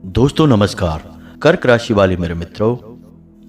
दोस्तों नमस्कार। कर्क राशि वाले मेरे मित्रों,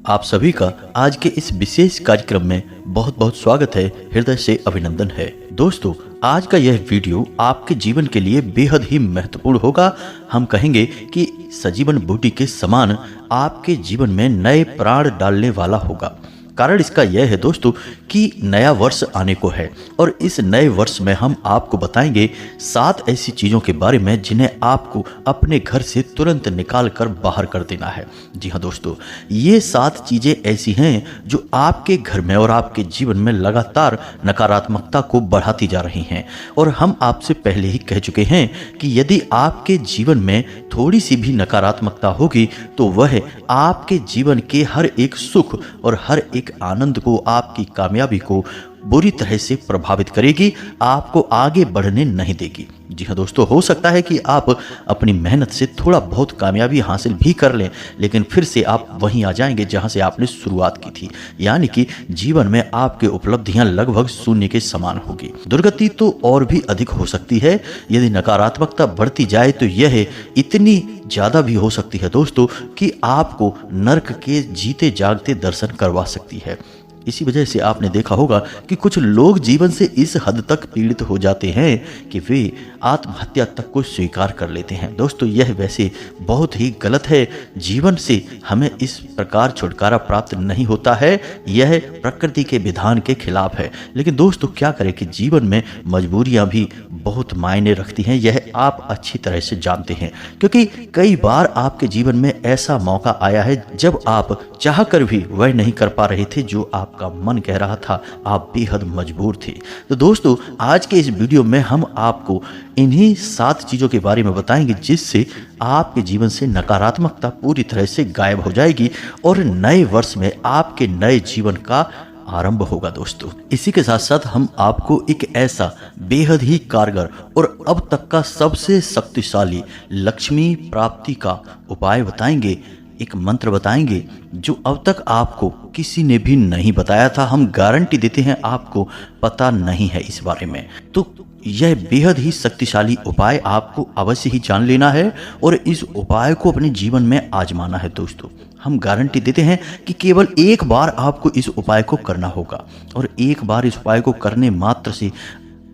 आप सभी का आज के इस विशेष कार्यक्रम में बहुत बहुत स्वागत है, हृदय से अभिनंदन है। दोस्तों, आज का यह वीडियो आपके जीवन के लिए बेहद ही महत्वपूर्ण होगा। हम कहेंगे कि सजीवन बूटी के समान आपके जीवन में नए प्राण डालने वाला होगा। कारण इसका यह है दोस्तों कि नया वर्ष आने को है और इस नए वर्ष में हम आपको बताएंगे 7 ऐसी चीज़ों के बारे में जिन्हें आपको अपने घर से तुरंत निकाल कर बाहर कर देना है। जी हाँ दोस्तों, ये 7 चीज़ें ऐसी हैं जो आपके घर में और आपके जीवन में लगातार नकारात्मकता को बढ़ाती जा रही हैं। और हम आपसे पहले ही कह चुके हैं कि यदि आपके जीवन में थोड़ी सी भी नकारात्मकता होगी तो वह आपके जीवन के हर एक सुख और हर एक आनंद को, आपकी कामयाबी को बुरी तरह से प्रभावित करेगी, आपको आगे बढ़ने नहीं देगी। जी हाँ दोस्तों, हो सकता है कि आप अपनी मेहनत से थोड़ा बहुत कामयाबी हासिल भी कर लें, लेकिन फिर से आप वहीं आ जाएंगे जहां से आपने शुरुआत की थी। यानी कि जीवन में आपकी उपलब्धियां लगभग शून्य के समान होगी। दुर्गति तो और भी अधिक हो सकती है। यदि नकारात्मकता बढ़ती जाए तो यह इतनी ज़्यादा भी हो सकती है दोस्तों कि आपको नर्क के जीते जागते दर्शन करवा सकती है। इसी वजह से आपने देखा होगा कि कुछ लोग जीवन से इस हद तक पीड़ित हो जाते हैं कि वे आत्महत्या तक को स्वीकार कर लेते हैं। दोस्तों, यह वैसे बहुत ही गलत है। जीवन से हमें इस प्रकार छुटकारा प्राप्त नहीं होता है। यह प्रकृति के विधान के खिलाफ है। लेकिन दोस्तों, क्या करें कि जीवन में मजबूरियां भी बहुत मायने रखती हैं। यह आप अच्छी तरह से जानते हैं, क्योंकि कई बार आपके जीवन में ऐसा मौका आया है जब आप चाह कर भी वह नहीं कर पा रहे थे जो आपका मन कह रहा था। आप बेहद मजबूर थे। तो दोस्तों, आज के इस वीडियो में हम आपको इन्हीं 7 चीज़ों के बारे में बताएंगे जिससे आपके जीवन से नकारात्मकता पूरी तरह से गायब हो जाएगी और नए वर्ष में आपके नए जीवन का आरंभ होगा। दोस्तों, इसी के साथ साथ हम आपको एक ऐसा बेहद ही कारगर और अब तक का सबसे शक्तिशाली लक्ष्मी प्राप्ति का उपाय बताएंगे, एक मंत्र बताएंगे जो अब तक आपको किसी ने भी नहीं बताया था। हम गारंटी देते हैं आपको पता नहीं है इस बारे में। तो यह बेहद ही शक्तिशाली उपाय आपको अवश्य ही जान लेना है और इस उपाय को अपने जीवन में आजमाना है। दोस्तों, हम गारंटी देते हैं कि केवल एक बार आपको इस उपाय को करना होगा और एक बार इस उपाय को करने मात्र से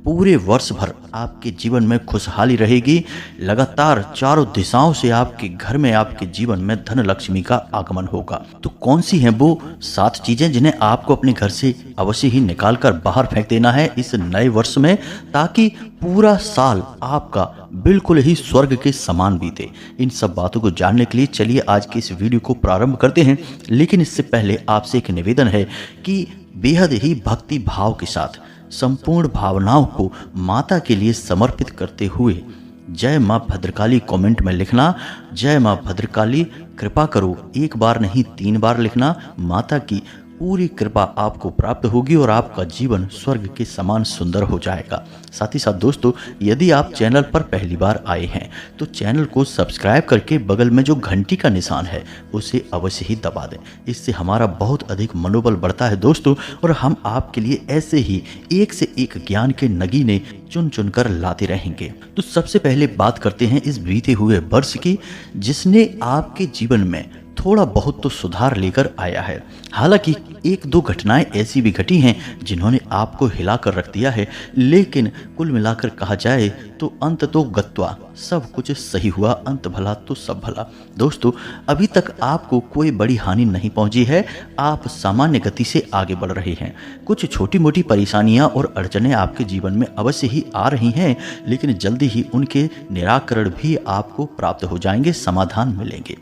पूरे वर्ष भर आपके जीवन में खुशहाली रहेगी। लगातार चारों दिशाओं से आपके घर में, आपके जीवन में धन लक्ष्मी का आगमन होगा। तो कौन सी हैं वो 7 चीजें जिन्हें आपको अपने घर से अवश्य ही निकाल कर बाहर फेंक देना है इस नए वर्ष में, ताकि पूरा साल आपका बिल्कुल ही स्वर्ग के समान बीते। इन सब बातों को जानने के लिए चलिए आज के इस वीडियो को प्रारंभ करते हैं। लेकिन इससे पहले आपसे एक निवेदन है कि बेहद ही भक्ति भाव के साथ संपूर्ण भावनाओं को माता के लिए समर्पित करते हुए जय माँ भद्रकाली कमेंट में लिखना। जय माँ भद्रकाली, कृपा करो, एक बार नहीं 3 बार लिखना। माता की पूरी कृपा आपको प्राप्त होगी और आपका जीवन स्वर्ग के समान सुंदर हो जाएगा। साथ ही साथ दोस्तों, यदि आप चैनल पर पहली बार आए हैं तो चैनल को सब्सक्राइब करके बगल में जो घंटी का निशान है उसे अवश्य ही दबा दें। इससे हमारा बहुत अधिक मनोबल बढ़ता है दोस्तों, और हम आपके लिए ऐसे ही एक से एक ज्ञान के नगीने चुन चुन कर लाते रहेंगे। तो सबसे पहले बात करते हैं इस बीते हुए वर्ष की, जिसने आपके जीवन में थोड़ा बहुत तो सुधार लेकर आया है। हालांकि 1-2 घटनाएं ऐसी भी घटी हैं जिन्होंने आपको हिला कर रख दिया है, लेकिन कुल मिलाकर कहा जाए तो अंत तो गत्वा सब कुछ सही हुआ, अंत भला तो सब भला। दोस्तों, अभी तक आपको कोई बड़ी हानि नहीं पहुंची है। आप सामान्य गति से आगे बढ़ रहे हैं। कुछ छोटी मोटी परेशानियां और अड़चनें आपके जीवन में अवश्य ही आ रही हैं, लेकिन जल्दी ही उनके निराकरण भी आपको प्राप्त हो जाएंगे, समाधान मिलेंगे।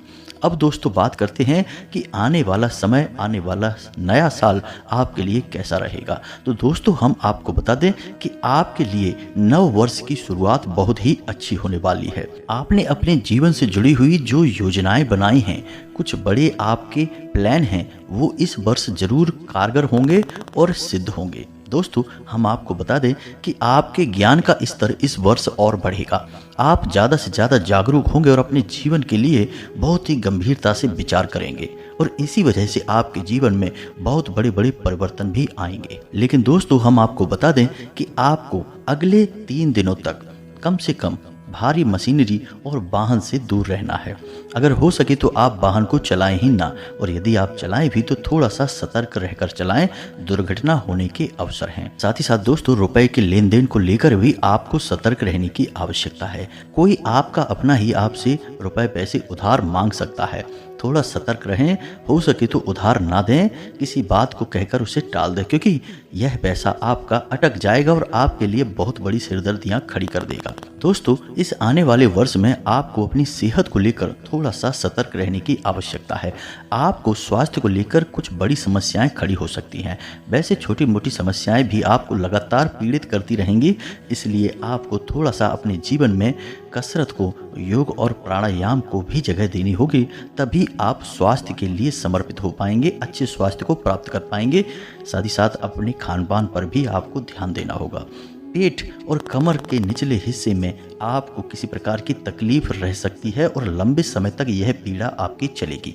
अब दोस्तों, बात करते हैं कि आने वाला समय, आने वाला नया साल आपके लिए कैसा रहेगा। तो दोस्तों, हम आपको बता दें कि आपके लिए नव वर्ष की शुरुआत बहुत ही अच्छी होने वाली है। आपने अपने जीवन से जुड़ी हुई जो योजनाएं बनाई हैं, कुछ बड़े आपके प्लान हैं, वो इस वर्ष जरूर कारगर होंगे और सिद्ध होंगे। दोस्तों, हम आपको बता दें कि आपके ज्ञान का स्तर इस वर्ष और बढ़ेगा। आप ज़्यादा से ज़्यादा जागरूक होंगे और अपने जीवन के लिए बहुत ही गंभीरता से विचार करेंगे, और इसी वजह से आपके जीवन में बहुत बड़े बड़े परिवर्तन भी आएंगे। लेकिन दोस्तों, हम आपको बता दें कि आपको अगले 3 दिनों तक कम से कम भारी मशीनरी और वाहन से दूर रहना है। अगर हो सके तो आप वाहन को चलाएं ही ना, और यदि आप चलाएं भी तो थोड़ा सा सतर्क रहकर चलाएं, दुर्घटना होने के अवसर हैं। साथ ही साथ दोस्तों, रुपए के लेन देन को लेकर भी आपको सतर्क रहने की आवश्यकता है। कोई आपका अपना ही आपसे रुपए पैसे उधार मांग सकता है, थोड़ा सतर्क रहें। हो सके तो उधार ना दें, किसी बात को कहकर उसे टाल दें, क्योंकि यह पैसा आपका अटक जाएगा और आपके लिए बहुत बड़ी सिरदर्दियां खड़ी कर देगा। दोस्तों, इस आने वाले वर्ष में आपको अपनी सेहत को लेकर थोड़ा सा सतर्क रहने की आवश्यकता है। आपको स्वास्थ्य को लेकर कुछ बड़ी समस्याएं खड़ी हो सकती हैं। वैसे छोटी मोटी समस्याएं भी आपको लगातार पीड़ित करती रहेंगी, इसलिए आपको थोड़ा सा अपने जीवन में कसरत को, योग और प्राणायाम को भी जगह देनी होगी, तभी आप स्वास्थ्य के लिए समर्पित हो पाएंगे, अच्छे स्वास्थ्य को प्राप्त कर पाएंगे। साथ ही साथ अपने खान पान पर भी आपको ध्यान देना होगा। पेट और कमर के निचले हिस्से में आपको किसी प्रकार की तकलीफ रह सकती है और लंबे समय तक यह पीड़ा आपकी चलेगी,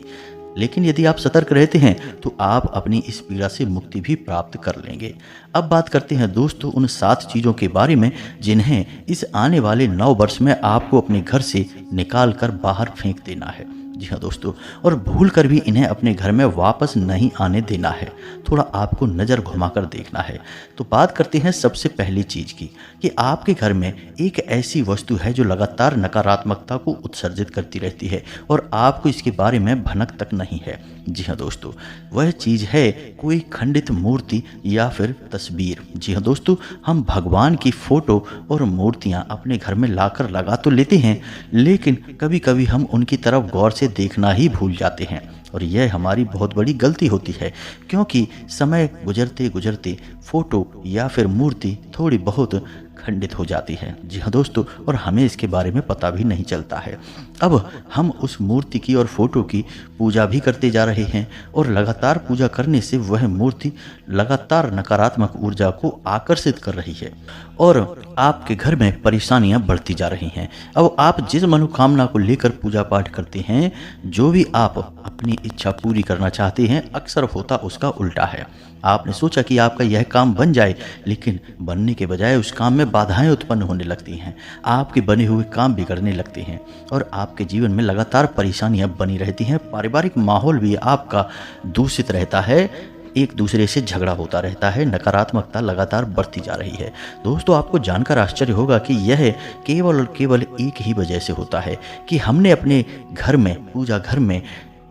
लेकिन यदि आप सतर्क रहते हैं तो आप अपनी इस पीड़ा से मुक्ति भी प्राप्त कर लेंगे। अब बात करते हैं दोस्तों उन 7 चीज़ों के बारे में जिन्हें इस आने वाले 9 वर्ष में आपको अपने घर से निकाल कर बाहर फेंक देना है। जी हाँ दोस्तों, और भूल कर भी इन्हें अपने घर में वापस नहीं आने देना है। थोड़ा आपको नज़र घुमाकर देखना है। तो बात करते हैं सबसे पहली चीज़ की, कि आपके घर में एक ऐसी वस्तु है जो लगातार नकारात्मकता को उत्सर्जित करती रहती है और आपको इसके बारे में भनक तक नहीं है। जी हाँ दोस्तों, वह चीज़ है कोई खंडित मूर्ति या फिर तस्वीर। जी हाँ दोस्तों, हम भगवान की फ़ोटो और मूर्तियाँ अपने घर में लाकर लगा तो लेते हैं, लेकिन कभी कभी हम उनकी तरफ गौर से देखना ही भूल जाते हैं, और यह हमारी बहुत बड़ी गलती होती है, क्योंकि समय गुजरते गुजरते फ़ोटो या फिर मूर्ति थोड़ी बहुत खंडित हो जाती है। जी हाँ दोस्तों, और हमें इसके बारे में पता भी नहीं चलता है। अब हम उस मूर्ति की और फोटो की पूजा भी करते जा रहे हैं, और लगातार पूजा करने से वह मूर्ति लगातार नकारात्मक ऊर्जा को आकर्षित कर रही है और आपके घर में परेशानियां बढ़ती जा रही हैं। अब आप जिस मनोकामना को लेकर पूजा पाठ करते हैं, जो भी आप अपनी इच्छा पूरी करना चाहते हैं, अक्सर होता उसका उल्टा है। आपने सोचा कि आपका यह काम बन जाए, लेकिन बनने के बजाय उस काम में बाधाएं उत्पन्न होने लगती हैं। आपके बने हुए काम बिगड़ने लगते हैं और आपके जीवन में लगातार परेशानियां बनी रहती हैं। पारिवारिक माहौल भी आपका दूषित रहता है, एक दूसरे से झगड़ा होता रहता है, नकारात्मकता लगातार बढ़ती जा रही है। दोस्तों, आपको जानकर आश्चर्य होगा कि यह केवल और केवल एक ही वजह से होता है कि हमने अपने घर में, पूजा घर में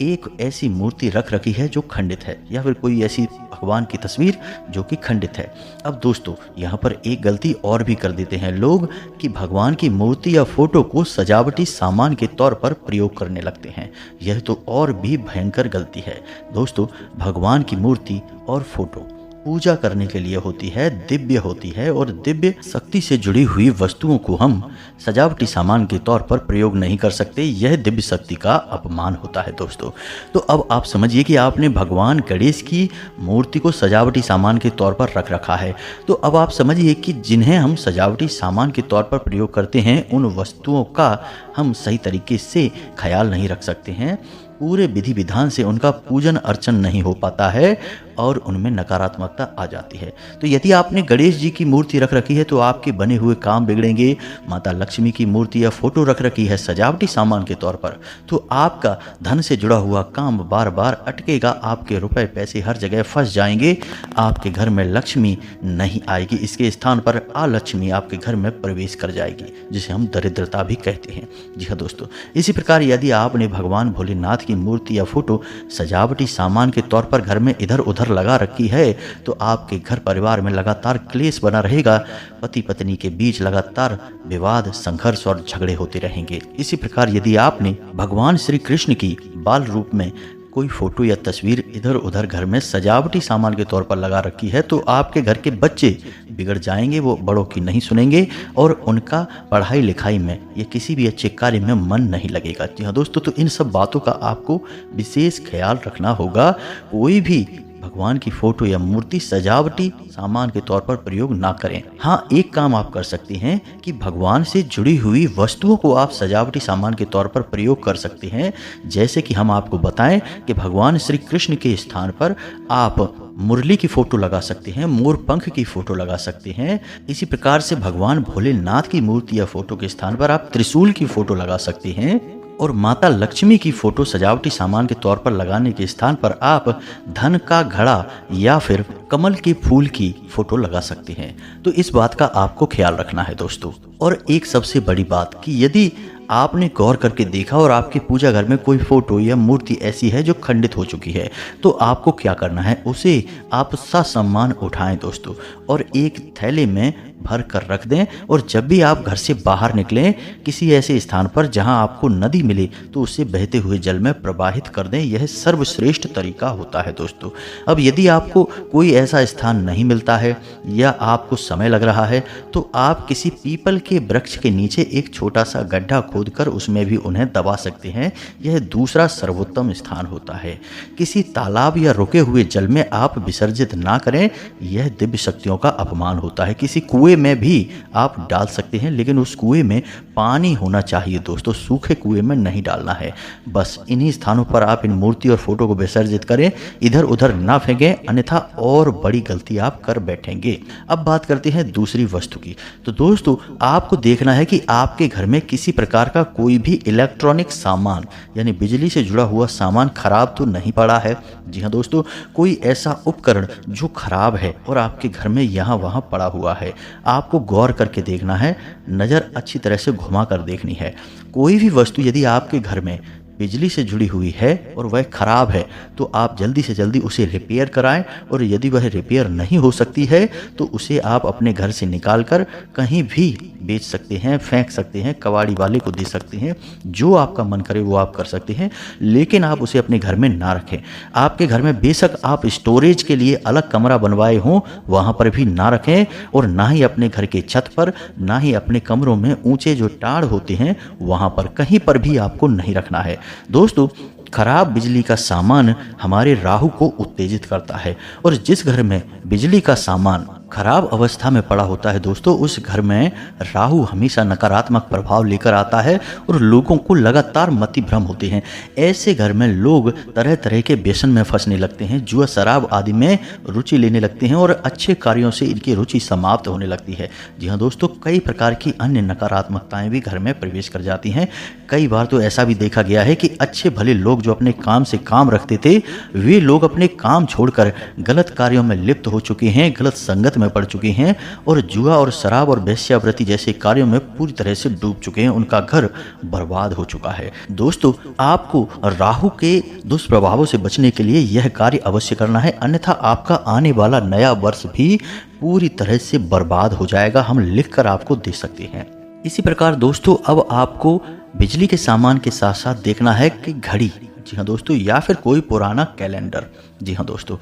एक ऐसी मूर्ति रख रखी है जो खंडित है, या फिर कोई ऐसी भगवान की तस्वीर जो कि खंडित है। अब दोस्तों, यहाँ पर एक गलती और भी कर देते हैं लोग कि भगवान की मूर्ति या फोटो को सजावटी सामान के तौर पर प्रयोग करने लगते हैं। यह तो और भी भयंकर गलती है। दोस्तों, भगवान की मूर्ति और फोटो पूजा करने के लिए होती है, दिव्य होती है, और दिव्य शक्ति से जुड़ी हुई वस्तुओं को हम सजावटी सामान के तौर पर प्रयोग नहीं कर सकते। यह दिव्य शक्ति का अपमान होता है दोस्तों। तो अब आप समझिए कि आपने भगवान गणेश की मूर्ति को सजावटी सामान के तौर पर रख रखा है। तो अब आप समझिए कि जिन्हें हम सजावटी सामान के तौर पर प्रयोग करते हैं, उन वस्तुओं का हम सही तरीके से ख्याल नहीं रख सकते हैं। पूरे विधि विधान से उनका पूजन अर्चन नहीं हो पाता है और उनमें नकारात्मकता आ जाती है। तो यदि आपने गणेश जी की मूर्ति रख रखी है तो आपके बने हुए काम बिगड़ेंगे। माता लक्ष्मी की मूर्ति या फोटो रख रखी है सजावटी सामान के तौर पर, तो आपका धन से जुड़ा हुआ काम बार बार अटकेगा। आपके रुपए पैसे हर जगह फंस जाएंगे। आपके घर में लक्ष्मी नहीं आएगी, इसके स्थान पर अलक्ष्मी आपके घर में प्रवेश कर जाएगी, जिसे हम दरिद्रता भी कहते हैं। जी हाँ दोस्तों, इसी प्रकार यदि आपने भगवान भोलेनाथ की मूर्ति या फोटो सजावटी सामान के तौर पर घर में इधर उधर लगा रखी है, तो आपके घर परिवार में लगातार क्लेश बना रहेगा। पति पत्नी के बीच लगातार विवाद, संघर्ष और झगड़े होते रहेंगे। इसी प्रकार यदि आपने भगवान श्री कृष्ण की बाल रूप में कोई फोटो या तस्वीर इधर उधर घर में सजावटी सामान के तौर पर लगा रखी है, तो आपके घर के बच्चे बिगड़ जाएंगे। वो बड़ों की नहीं सुनेंगे और उनका पढ़ाई लिखाई में या किसी भी अच्छे कार्य में मन नहीं लगेगा। जी हाँ दोस्तों, तो इन सब बातों का आपको विशेष ख्याल रखना होगा। कोई भी भगवान की फोटो या मूर्ति सजावटी सामान के तौर पर प्रयोग ना करें। हाँ, एक काम आप कर सकते हैं कि भगवान से जुड़ी हुई वस्तुओं को आप सजावटी सामान के तौर पर प्रयोग कर सकते हैं। जैसे कि हम आपको बताएं कि भगवान श्री कृष्ण के स्थान पर आप मुरली की फोटो लगा सकते हैं, मोर पंख की फोटो लगा सकते हैं। इसी प्रकार से भगवान भोलेनाथ की मूर्ति या फोटो के स्थान पर आप त्रिशूल की फोटो लगा सकते हैं और माता लक्ष्मी की फोटो सजावटी सामान के तौर पर लगाने के स्थान पर आप धन का घड़ा या फिर कमल के फूल की फोटो लगा सकते हैं। तो इस बात का आपको ख्याल रखना है दोस्तों। और एक सबसे बड़ी बात कि यदि आपने गौर करके देखा और आपके पूजा घर में कोई फोटो या मूर्ति ऐसी है जो खंडित हो चुकी है, तो आपको क्या करना है, उसे आप ससम्मान उठाएं दोस्तों और एक थैले में भर कर रख दें। और जब भी आप घर से बाहर निकलें किसी ऐसे स्थान पर जहां आपको नदी मिले तो उसे बहते हुए जल में प्रवाहित कर दें। यह सर्वश्रेष्ठ तरीका होता है दोस्तों। अब यदि आपको कोई ऐसा स्थान नहीं मिलता है या आपको समय लग रहा है तो आप किसी पीपल के वृक्ष के नीचे एक छोटा सा गड्ढा खोदकर उसमें भी उन्हें दबा सकते हैं। यह दूसरा सर्वोत्तम स्थान होता है। किसी तालाब या रुके हुए जल में आप विसर्जित ना करें, यह दिव्य शक्तियों का अपमान होता है। किसी कुएं में भी आप डाल सकते हैं, लेकिन उस कुएं में पानी होना चाहिए दोस्तों, सूखे कुएं में नहीं डालना है। बस इन्हीं स्थानों पर आप इन मूर्ति और फोटो को विसर्जित करें, इधर उधर ना फेंकें, अन्यथा और बड़ी गलती आप कर बैठेंगे। अब बात करते हैं दूसरी वस्तु की। तो दोस्तों आपको देखना है कि आपके घर में किसी प्रकार का कोई भी इलेक्ट्रॉनिक सामान यानी बिजली से जुड़ा हुआ सामान खराब तो नहीं पड़ा है। जी हाँ दोस्तों, कोई ऐसा उपकरण जो खराब है और आपके घर में यहाँ वहाँ पड़ा हुआ है, आपको गौर करके देखना है, नज़र अच्छी तरह से घुमा कर देखनी है। कोई भी वस्तु यदि आपके घर में बिजली से जुड़ी हुई है और वह खराब है तो आप जल्दी से जल्दी उसे रिपेयर कराएं। और यदि वह रिपेयर नहीं हो सकती है तो उसे आप अपने घर से निकाल कर कहीं भी बेच सकते हैं, फेंक सकते हैं, कबाड़ी वाले को दे सकते हैं, जो आपका मन करे वो आप कर सकते हैं, लेकिन आप उसे अपने घर में ना रखें। आपके घर में बेशक आप स्टोरेज के लिए अलग कमरा बनवाए हों, वहाँ पर भी ना रखें और ना ही अपने घर के छत पर, ना ही अपने कमरों में ऊंचे जो टाड़ होते हैं वहाँ पर कहीं पर भी आपको नहीं रखना है। दोस्तों खराब बिजली का सामान हमारे राहु को उत्तेजित करता है और जिस घर में बिजली का सामान खराब अवस्था में पड़ा होता है दोस्तों, उस घर में राहु हमेशा नकारात्मक प्रभाव लेकर आता है और लोगों को लगातार मति भ्रम होते हैं। ऐसे घर में लोग तरह तरह के व्यसन में फंसने लगते हैं, जुआ शराब आदि में रुचि लेने लगते हैं और अच्छे कार्यों से इनकी रुचि समाप्त होने लगती है। जी हाँ दोस्तों, कई प्रकार की अन्य नकारात्मकताएं भी घर में प्रवेश कर जाती हैं। कई बार तो ऐसा भी देखा गया है कि अच्छे भले लोग जो अपने काम से काम रखते थे, वे लोग अपने काम छोड़कर गलत कार्यों में लिप्त हो चुके हैं, गलत संगत में पड़ चुके हैं और जुआ और शराब और वेश्यावृत्ति जैसे कार्यों में पूरी तरह से डूब चुके हैं। उनका घर बर्बाद हो चुका है। दोस्तों आपको राहु के दुष्प्रभावों से बचने के लिए यह कार्य अवश्य करना है, अन्यथा आपका आने वाला नया वर्ष भी पूरी तरह से बर्बाद हो जाएगा। हम लिखकर आपको दे सकते हैं। इसी प्रकार दोस्तों अब आपको बिजली के सामान के साथ साथ देखना है कि घड़ी, जी हाँ दोस्तों, या फिर कोई पुराना कैलेंडर। जी हाँ दोस्तों,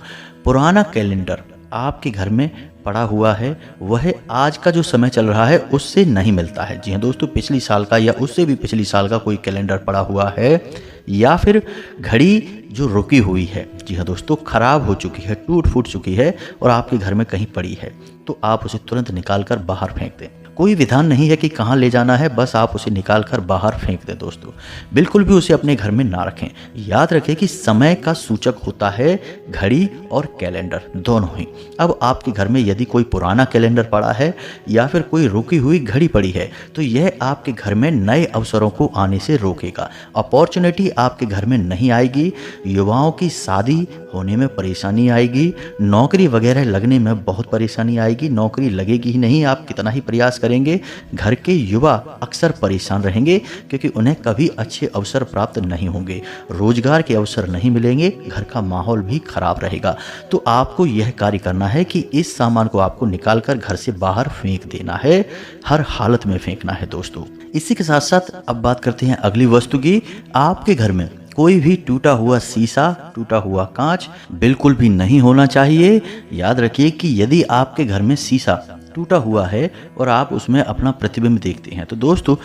पुराना कैलेंडर आपके घर में पड़ा हुआ है, वह आज का जो समय चल रहा है उससे नहीं मिलता है। जी हाँ दोस्तों, पिछली साल का या उससे भी पिछली साल का कोई कैलेंडर पड़ा हुआ है या फिर घड़ी जो रुकी हुई है, जी हाँ दोस्तों, खराब हो चुकी है, टूट फूट चुकी है और आपके घर में कहीं पड़ी है, तो आप उसे तुरंत निकाल कर बाहर फेंक दें। कोई विधान नहीं है कि कहाँ ले जाना है, बस आप उसे निकाल कर बाहर फेंक दें दोस्तों। बिल्कुल भी उसे अपने घर में ना रखें। याद रखें कि समय का सूचक होता है घड़ी और कैलेंडर, दोनों ही। अब आपके घर में यदि कोई पुराना कैलेंडर पड़ा है या फिर कोई रुकी हुई घड़ी पड़ी है तो यह आपके घर में नए अवसरों को आने से रोकेगा। अपॉर्चुनिटी आपके घर में नहीं आएगी, युवाओं की शादी होने में परेशानी आएगी, नौकरी वगैरह लगने में बहुत परेशानी आएगी, नौकरी लगेगी ही नहीं, आप कितना ही प्रयास करेंगे। घर के युवा अक्सर परेशान रहेंगे क्योंकि उन्हें कभी अच्छे अवसर प्राप्त नहीं होंगे, रोजगार के अवसर नहीं मिलेंगे, घर का माहौल भी खराब रहेगा। तो आपको यह कार्य करना है कि इस सामान को आपको निकालकर घर से बाहर फेंक देना है, हर हालत में फेंकना है दोस्तों। इसी के साथ साथ अब बात करते हैं अगली वस्तु की। आपके घर में कोई भी टूटा हुआ शीशा, टूटा हुआ कांच बिल्कुल भी नहीं होना चाहिए। याद रखिए कि यदि आपके घर में शीशा टूटा हुआ है और आप उसमें अपना प्रतिबिंब देखते हैं तो दोस्तों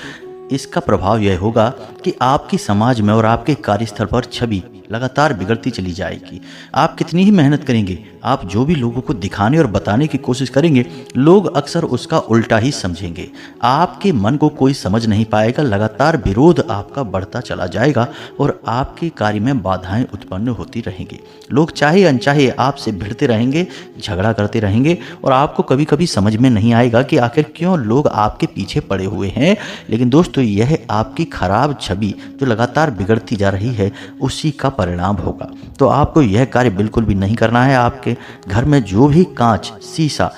इसका प्रभाव यह होगा कि आपकी समाज में और आपके कार्यस्थल पर छवि लगातार बिगड़ती चली जाएगी। आप कितनी ही मेहनत करेंगे, आप जो भी लोगों को दिखाने और बताने की कोशिश करेंगे, लोग अक्सर उसका उल्टा ही समझेंगे। आपके मन को कोई समझ नहीं पाएगा, लगातार विरोध आपका बढ़ता चला जाएगा और आपके कार्य में बाधाएं उत्पन्न होती रहेंगी। लोग चाहे अनचाहे आपसे भिड़ते रहेंगे, झगड़ा करते रहेंगे और आपको कभी कभी समझ में नहीं आएगा कि आखिर क्यों लोग आपके पीछे पड़े हुए हैं। लेकिन दोस्तों, यह आपकी खराब छवि जो लगातार बिगड़ती जा रही है उसी का परिणाम होगा। तो आपको यह कार्य बिल्कुल भी नहीं करना है। आपके घर में जो भी कांच, शीशा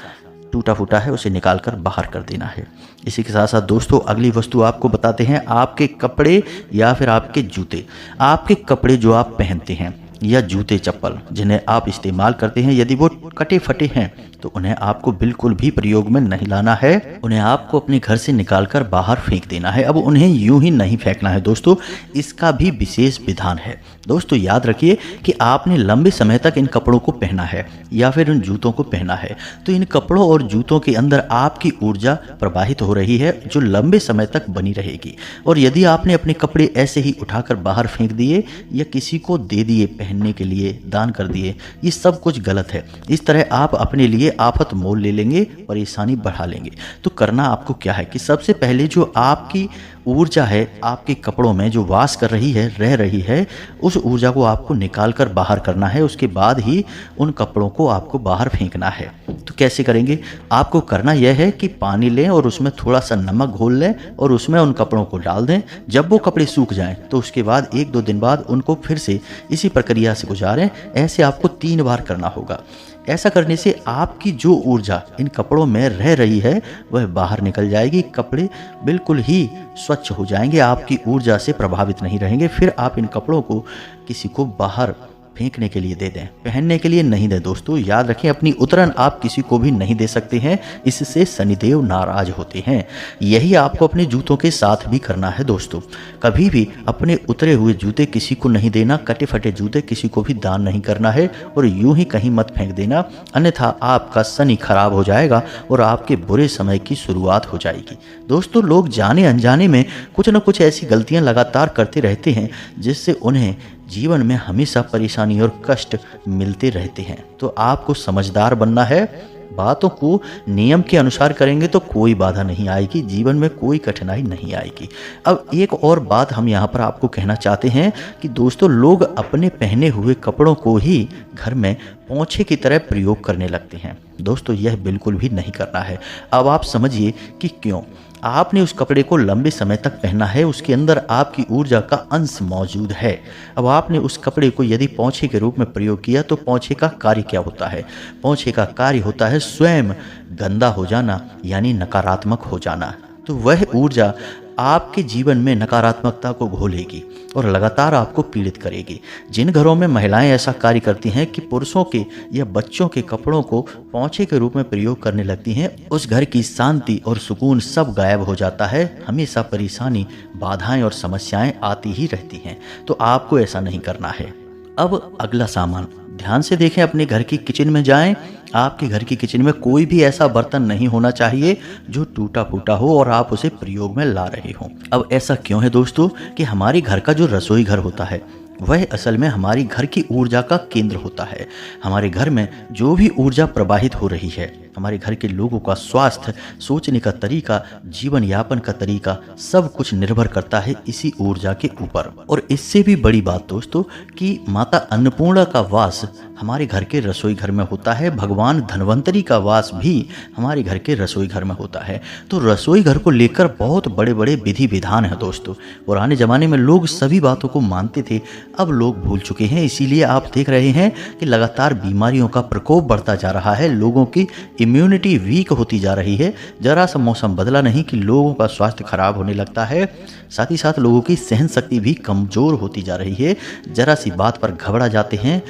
टूटा फूटा है उसे निकाल कर बाहर कर देना है। इसी के साथ साथ दोस्तों, अगली वस्तु आपको बताते हैं, आपके कपड़े या फिर आपके जूते। आपके कपड़े जो आप पहनते हैं या जूते चप्पल जिन्हें आप इस्तेमाल करते हैं, यदि वो कटे फटे हैं तो उन्हें आपको बिल्कुल भी प्रयोग में नहीं लाना है। उन्हें आपको अपने घर से निकालकर बाहर फेंक देना है। अब उन्हें यूं ही नहीं फेंकना है दोस्तों, इसका भी विशेष विधान है। दोस्तों याद रखिए कि आपने लंबे समय तक इन कपड़ों को पहना है या फिर इन जूतों को पहना है, तो इन कपड़ों और जूतों के अंदर आपकी ऊर्जा प्रवाहित हो रही है जो लंबे समय तक बनी रहेगी। और यदि आपने अपने कपड़े ऐसे ही उठाकर बाहर फेंक दिए या किसी को दे दिए, पहनने के लिए दान कर दिए, ये सब कुछ गलत है। इस तरह आप अपने लिए आफत मोल ले लेंगे, परेशानी बढ़ा लेंगे। तो करना आपको क्या है कि सबसे पहले जो आपकी ऊर्जा है आपके कपड़ों में जो वास कर रही है, रह रही है, उस ऊर्जा को आपको निकाल कर बाहर करना है। उसके बाद ही उन कपड़ों को आपको बाहर फेंकना है। तो कैसे करेंगे? आपको करना यह है कि पानी लें और उसमें थोड़ा सा नमक घोल लें और उसमें उन कपड़ों को डाल दें। जब वो कपड़े सूख जाएं तो उसके बाद 1-2 दिन बाद उनको फिर से इसी प्रक्रिया से गुजारें। ऐसे आपको 3 बार करना होगा। ऐसा करने से आपकी जो ऊर्जा इन कपड़ों में रह रही है वह बाहर निकल जाएगी। कपड़े बिल्कुल ही स्वच्छ हो जाएंगे, आपकी ऊर्जा से प्रभावित नहीं रहेंगे। फिर आप इन कपड़ों को किसी को बाहर फेंकने के लिए दे दें, पहनने के लिए नहीं दें। दोस्तों याद रखें, अपनी उतरन आप किसी को भी नहीं दे सकते हैं, इससे शनिदेव नाराज होते हैं। यही आपको अपने जूतों के साथ भी करना है दोस्तों। कभी भी अपने उतरे हुए जूते किसी को नहीं देना, कटे फटे जूते किसी को भी दान नहीं करना है और यूं ही कहीं मत फेंक देना, अन्यथा आपका शनि खराब हो जाएगा और आपके बुरे समय की शुरुआत हो जाएगी। दोस्तों, लोग जाने अनजाने में कुछ न कुछ ऐसी गलतियां लगातार करते रहते हैं जिससे उन्हें जीवन में हमेशा परेशानी और कष्ट मिलते रहते हैं। तो आपको समझदार बनना है, बातों को नियम के अनुसार करेंगे तो कोई बाधा नहीं आएगी, जीवन में कोई कठिनाई नहीं आएगी। अब एक और बात हम यहाँ पर आपको कहना चाहते हैं कि दोस्तों, लोग अपने पहने हुए कपड़ों को ही घर में पोंछे की तरह प्रयोग करने लगते हैं। दोस्तों यह बिल्कुल भी नहीं करना है। अब आप समझिए कि क्यों। आपने उस कपड़े को लंबे समय तक पहना है, उसके अंदर आपकी ऊर्जा का अंश मौजूद है। अब आपने उस कपड़े को यदि पोंछे के रूप में प्रयोग किया तो पोंछे का कार्य क्या होता है? पोंछे का कार्य होता है स्वयं गंदा हो जाना, यानी नकारात्मक हो जाना। तो वह ऊर्जा आपके जीवन में नकारात्मकता को घोलेगी और लगातार आपको पीड़ित करेगी। जिन घरों में महिलाएं ऐसा कार्य करती हैं कि पुरुषों के या बच्चों के कपड़ों को पोंछे के रूप में प्रयोग करने लगती हैं, उस घर की शांति और सुकून सब गायब हो जाता है। हमेशा परेशानी, बाधाएं और समस्याएं आती ही रहती हैं। तो आपको ऐसा नहीं करना है। अब अगला सामान ध्यान से देखें। अपने घर की किचन में जाएं। आपके घर की किचन में कोई भी ऐसा बर्तन नहीं होना चाहिए जो टूटा फूटा हो और आप उसे प्रयोग में ला रहे हो। अब ऐसा क्यों है दोस्तों कि हमारे घर का जो रसोई घर होता है वह असल में हमारी घर की ऊर्जा का केंद्र होता है। हमारे घर में जो भी ऊर्जा प्रवाहित हो रही है, हमारे घर के लोगों का स्वास्थ्य, सोचने का तरीका, जीवन यापन का तरीका, सब कुछ निर्भर करता है इसी ऊर्जा के ऊपर। और इससे भी बड़ी बात दोस्तों कि माता अन्नपूर्णा का वास हमारे घर के रसोई घर में होता है। भगवान धन्वंतरी का वास भी हमारे घर के रसोई घर में होता है। तो रसोई घर को लेकर बहुत बड़े बड़े विधि विधान है दोस्तों। पुराने ज़माने में लोग सभी बातों को मानते थे, अब लोग भूल चुके हैं। इसीलिए आप देख रहे हैं कि लगातार बीमारियों का प्रकोप बढ़ता जा रहा है, लोगों की इम्यूनिटी वीक होती जा रही है। जरा सा मौसम बदला नहीं कि लोगों का स्वास्थ्य खराब होने लगता है। साथ ही साथ लोगों की सहन शक्ति भी कमज़ोर होती जा रही है। जरा सी बात पर घबरा जाते हैं,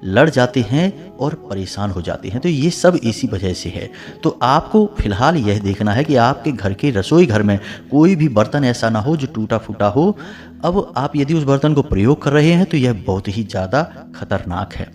लड़ जाते हैं और परेशान हो जाते हैं। तो ये सब इसी वजह से है। तो आपको फिलहाल यह देखना है कि आपके घर के रसोई घर में कोई भी बर्तन ऐसा ना हो जो टूटा फूटा हो। अब आप यदि उस बर्तन को प्रयोग कर रहे हैं तो यह बहुत ही ज़्यादा खतरनाक है।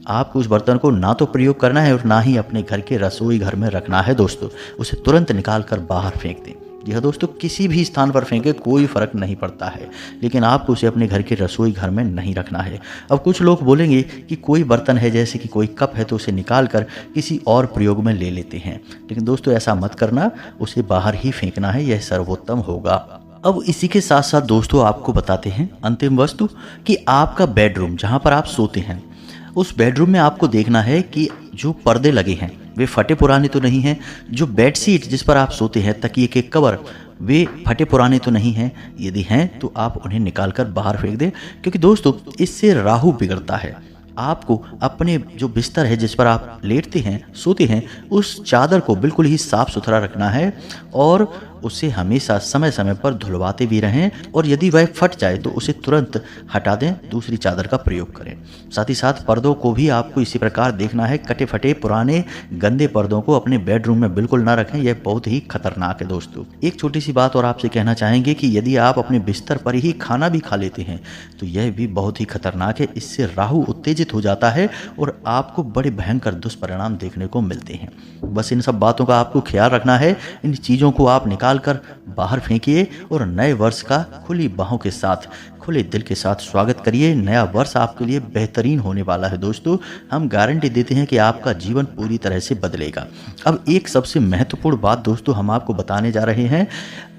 आपको उस बर्तन को ना तो प्रयोग करना है और ना ही अपने घर के रसोई घर में रखना है दोस्तों। उसे तुरंत निकाल कर बाहर फेंक दें। जी हाँ दोस्तों, किसी भी स्थान पर फेंके कोई फ़र्क नहीं पड़ता है, लेकिन आपको उसे अपने घर के रसोई घर में नहीं रखना है। अब कुछ लोग बोलेंगे कि कोई बर्तन है, जैसे कि कोई कप है, तो उसे निकाल कर किसी और प्रयोग में ले लेते हैं, लेकिन दोस्तों ऐसा मत करना, उसे बाहर ही फेंकना है, यह सर्वोत्तम होगा। अब इसी के साथ साथ दोस्तों आपको बताते हैं अंतिम वस्तु कि आपका बेडरूम जहाँ पर आप सोते हैं, उस बेडरूम में आपको देखना है कि जो पर्दे लगे हैं वे फटे पुराने तो नहीं हैं, जो बेडशीट जिस पर आप सोते हैं, तकिए के कवर, वे फटे पुराने तो नहीं हैं। यदि हैं तो आप उन्हें निकाल कर बाहर फेंक दें, क्योंकि दोस्तों इससे राहु बिगड़ता है। आपको अपने जो बिस्तर है जिस पर आप लेटते हैं, सोते हैं, उस चादर को बिल्कुल ही साफ सुथरा रखना है और उसे हमेशा समय समय पर धुलवाते भी रहें, और यदि वह फट जाए तो उसे तुरंत हटा दें, दूसरी चादर का प्रयोग करें। साथ ही साथ पर्दों को भी आपको इसी प्रकार देखना है, कटे फटे पुराने गंदे पर्दों को अपने बेडरूम में बिल्कुल ना रखें, यह बहुत ही खतरनाक है दोस्तों। एक छोटी सी बात और आपसे कहना चाहेंगे कि यदि आप अपने बिस्तर पर ही खाना भी खा लेते हैं तो यह भी बहुत ही खतरनाक है, इससे राहु उत्तेजित हो जाता है और आपको बड़े भयंकर दुष्परिणाम देखने को मिलते हैं। बस इन सब बातों का आपको ख्याल रखना है, इन चीज़ों को आप निकाल कर बाहर फेंकिए और नए वर्ष का खुली बाहों के साथ, खुले दिल के साथ स्वागत करिए। नया वर्ष आपके लिए बेहतरीन होने वाला है दोस्तों, हम गारंटी देते हैं कि आपका जीवन पूरी तरह से बदलेगा। अब एक सबसे महत्वपूर्ण बात दोस्तों हम आपको बताने जा रहे हैं,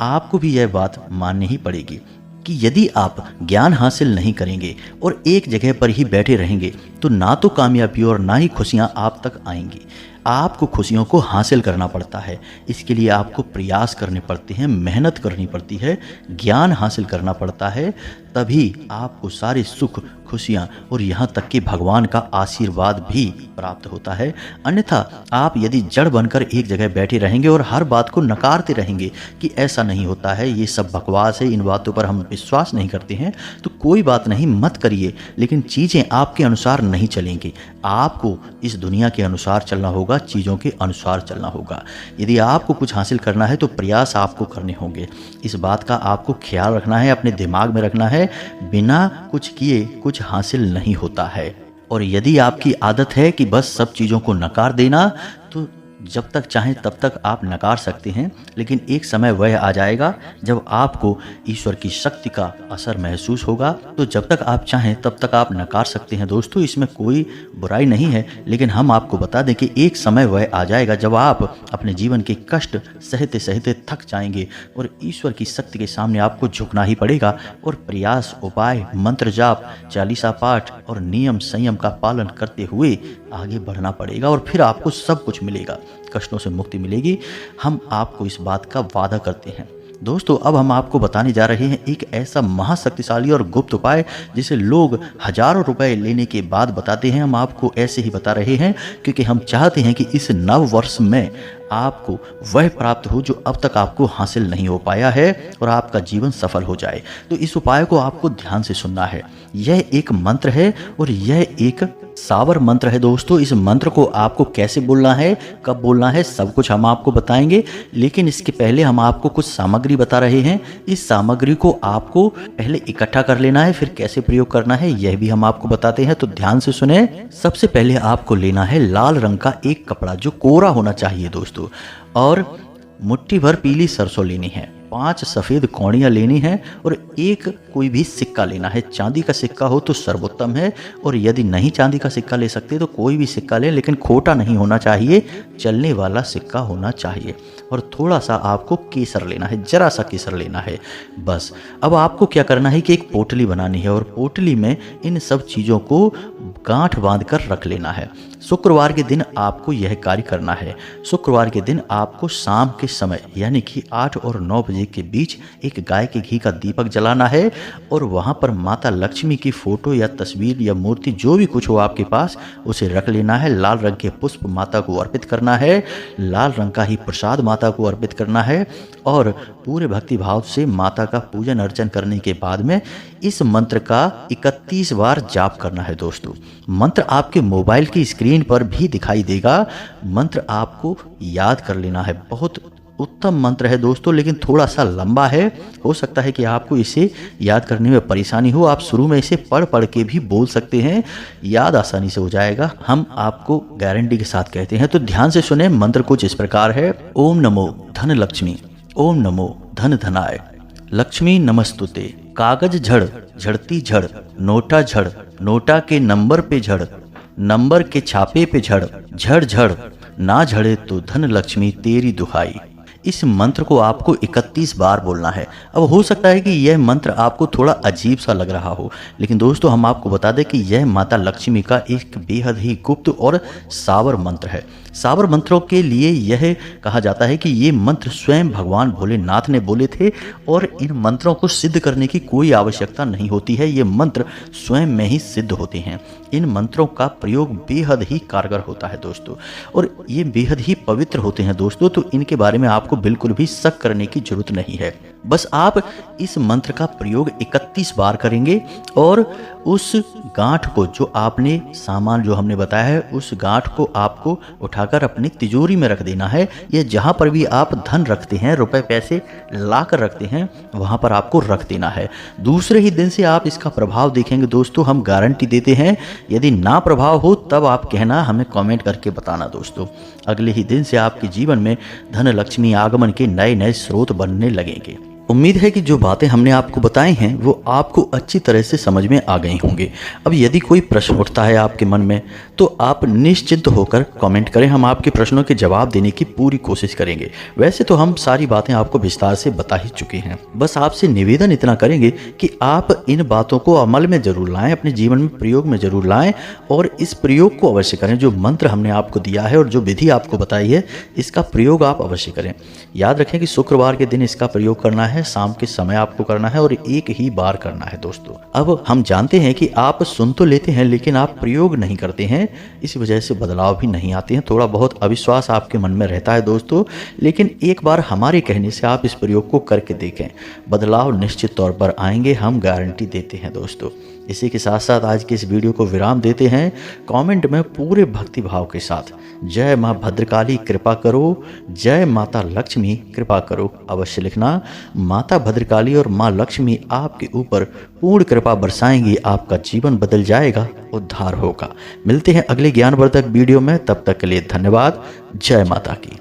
आपको भी यह बात माननी ही पड़ेगी कि यदि आप ज्ञान हासिल नहीं करेंगे और एक जगह पर ही बैठे रहेंगे तो ना तो कामयाबी और ना ही खुशियां आप तक आएंगी। आपको खुशियों को हासिल करना पड़ता है, इसके लिए आपको प्रयास करने पड़ते हैं, मेहनत करनी पड़ती है, ज्ञान हासिल करना पड़ता है, तभी आपको सारे सुख, खुशियाँ और यहाँ तक कि भगवान का आशीर्वाद भी प्राप्त होता है। अन्यथा आप यदि जड़ बनकर एक जगह बैठे रहेंगे और हर बात को नकारते रहेंगे कि ऐसा नहीं होता है, ये सब बकवास है, इन बातों पर हम विश्वास नहीं करते हैं, तो कोई बात नहीं, मत करिए, लेकिन चीज़ें आपके अनुसार नहीं चलेंगी। आपको इस दुनिया के अनुसार चलना होगा, चीज़ों के अनुसार चलना होगा। यदि आपको कुछ हासिल करना है तो प्रयास आपको करने होंगे, इस बात का आपको ख्याल रखना है, अपने दिमाग में रखना है। बिना कुछ किए कुछ हासिल नहीं होता है। और यदि आपकी आदत है कि बस सब चीज़ों को नकार देना, तो जब तक चाहें तब तक आप नकार सकते हैं, लेकिन एक समय वह आ जाएगा जब आपको ईश्वर की शक्ति का असर महसूस होगा। तो जब तक आप चाहें तब तक आप नकार सकते हैं दोस्तों, इसमें कोई बुराई नहीं है, लेकिन हम आपको बता दें कि एक समय वह आ जाएगा जब आप अपने जीवन के कष्ट सहते सहते थक जाएंगे और ईश्वर की शक्ति के सामने आपको झुकना ही पड़ेगा और प्रयास, उपाय, मंत्र जाप, चालीसा पाठ और नियम संयम का पालन करते हुए आगे बढ़ना पड़ेगा और फिर आपको सब कुछ मिलेगा, कष्टों से मुक्ति मिलेगी। हम आपको इस बात का वादा करते हैं। दोस्तों अब हम आपको बताने जा रहे हैं एक ऐसा महाशक्तिशाली और गुप्त उपाय जिसे लोग हजारों रुपए लेने के बाद बताते हैं। हम आपको ऐसे ही बता रहे हैं क्योंकि हम चाहते हैं कि इस नव वर्ष में आपको वह प्राप्त हो जो अब तक आपको हासिल नहीं हो पाया है और आपका जीवन सफल हो जाए। तो इस उपाय को आपको ध्यान से सुनना है। यह एक मंत्र है और यह एक सावर मंत्र है दोस्तों। इस मंत्र को आपको कैसे बोलना है, कब बोलना है, सब कुछ हम आपको बताएंगे, लेकिन इसके पहले हम आपको कुछ सामग्री बता रहे हैं। इस सामग्री को आपको पहले इकट्ठा कर लेना है, फिर कैसे प्रयोग करना है यह भी हम आपको बताते हैं, तो ध्यान से सुने। सबसे पहले आपको लेना है लाल रंग का एक कपड़ा जो कोरा होना चाहिए दोस्तों, और मुट्ठी भर पीली सरसों लेनी है, 5 सफ़ेद कौड़ियाँ लेनी है और एक कोई भी सिक्का लेना है। चांदी का सिक्का हो तो सर्वोत्तम है, और यदि नहीं चांदी का सिक्का ले सकते तो कोई भी सिक्का लें, लेकिन खोटा नहीं होना चाहिए, चलने वाला सिक्का होना चाहिए। और थोड़ा सा आपको केसर लेना है, जरा सा केसर लेना है बस। अब आपको क्या करना है कि एक पोटली बनानी है और पोटली में इन सब चीज़ों को गांठ बांध कर रख लेना है। शुक्रवार के दिन आपको यह कार्य करना है। शुक्रवार के दिन आपको शाम के समय यानी कि 8 और 9 बजे के बीच एक गाय के घी का दीपक जलाना है और वहाँ पर माता लक्ष्मी की फोटो या तस्वीर या मूर्ति जो भी कुछ हो आपके पास उसे रख लेना है। लाल रंग के पुष्प माता को अर्पित करना है, लाल रंग का ही प्रसाद माता को अर्पित करना है और पूरे भक्ति भाव से माता का पूजन अर्चन करने के बाद में इस मंत्र का 31 बार जाप करना है दोस्तों। मंत्र आपके मोबाइल की स्क्रीन पर भी दिखाई देगा। मंत्र आपको याद कर लेना है। बहुत उत्तम मंत्र है दोस्तों, लेकिन थोड़ा सा लंबा है। हो सकता है कि आपको इसे याद करने में परेशानी हो। आप शुरू में इसे पढ़ पढ़ के भी बोल सकते हैं, याद आसानी से हो जाएगा, हम आपको गारंटी के साथ कहते हैं। तो ध्यान से सुने। मंत्र कुछ इस प्रकार है। ओम नमो धन लक्ष्मी, ओम नमो धन धनाय, लक्ष्मी नमस्तुते। कागज झड़ झड़ती झड़, नोटा झड़ नोटा के नंबर पे झड़, नंबर के छापे पे झड़, झड़ झड़ ना झड़े तो धन लक्ष्मी तेरी दुहाई। इस मंत्र को आपको 31 बार बोलना है। अब हो सकता है कि यह मंत्र आपको थोड़ा अजीब सा लग रहा हो, लेकिन दोस्तों हम आपको बता दें कि यह माता लक्ष्मी का एक बेहद ही गुप्त और सावर मंत्र है। सावर मंत्रों के लिए यह कहा जाता है कि ये मंत्र स्वयं भगवान भोलेनाथ ने बोले थे और इन मंत्रों को सिद्ध करने की कोई आवश्यकता नहीं होती है। ये मंत्र स्वयं में ही सिद्ध होते हैं। इन मंत्रों का प्रयोग बेहद ही कारगर होता है दोस्तों, और ये बेहद ही पवित्र होते हैं दोस्तों। तो इनके बारे में आपको बिल्कुल भी शक करने की जरूरत नहीं है। बस आप इस मंत्र का प्रयोग 31 बार करेंगे और उस गांठ को, जो आपने सामान जो हमने बताया है, उस गांठ को आपको उठाकर अपनी तिजोरी में रख देना है। या जहां पर भी आप धन रखते हैं, रुपए पैसे ला कर रखते हैं, वहां पर आपको रख देना है। दूसरे ही दिन से आप इसका प्रभाव देखेंगे दोस्तों, हम गारंटी देते हैं। यदि ना प्रभाव हो तब आप कहना, हमें कमेंट करके बताना दोस्तों। अगले ही दिन से आपके जीवन में धन लक्ष्मी आगमन के नए नए स्रोत बनने लगेंगे। उम्मीद है कि जो बातें हमने आपको बताई हैं वो आपको अच्छी तरह से समझ में आ गई होंगे। अब यदि कोई प्रश्न उठता है आपके मन में तो आप निश्चिंत होकर कमेंट करें, हम आपके प्रश्नों के जवाब देने की पूरी कोशिश करेंगे। वैसे तो हम सारी बातें आपको विस्तार से बता ही चुके हैं। बस आपसे निवेदन इतना करेंगे कि आप इन बातों को अमल में जरूर लाएं, अपने जीवन में प्रयोग में जरूर लाएं और इस प्रयोग को अवश्य करें। जो मंत्र हमने आपको दिया है और जो विधि आपको बताई है, इसका प्रयोग आप अवश्य करें। याद रखें कि शुक्रवार के दिन इसका प्रयोग करना है, शाम के समय आपको करना है और एक ही बार करना है दोस्तों। अब हम जानते हैं कि आप सुन तो लेते हैं लेकिन आप प्रयोग नहीं करते हैं, इस वजह से बदलाव भी नहीं आते हैं। थोड़ा बहुत अविश्वास आपके मन में रहता है दोस्तों, लेकिन एक बार हमारे कहने से आप इस प्रयोग को करके देखें, बदलाव निश्चित तौर पर आएंगे, हम गारंटी देते हैं दोस्तों। इसी के साथ साथ आज की इस वीडियो को विराम देते हैं। कमेंट में पूरे भक्ति भाव के साथ जय माँ भद्रकाली कृपा करो, जय माता लक्ष्मी कृपा करो अवश्य लिखना। माता भद्रकाली और माँ लक्ष्मी आपके ऊपर पूर्ण कृपा बरसाएंगी, आपका जीवन बदल जाएगा, उद्धार होगा। मिलते हैं अगले ज्ञानवर्धक वीडियो में, तब तक के लिए धन्यवाद। जय माता की।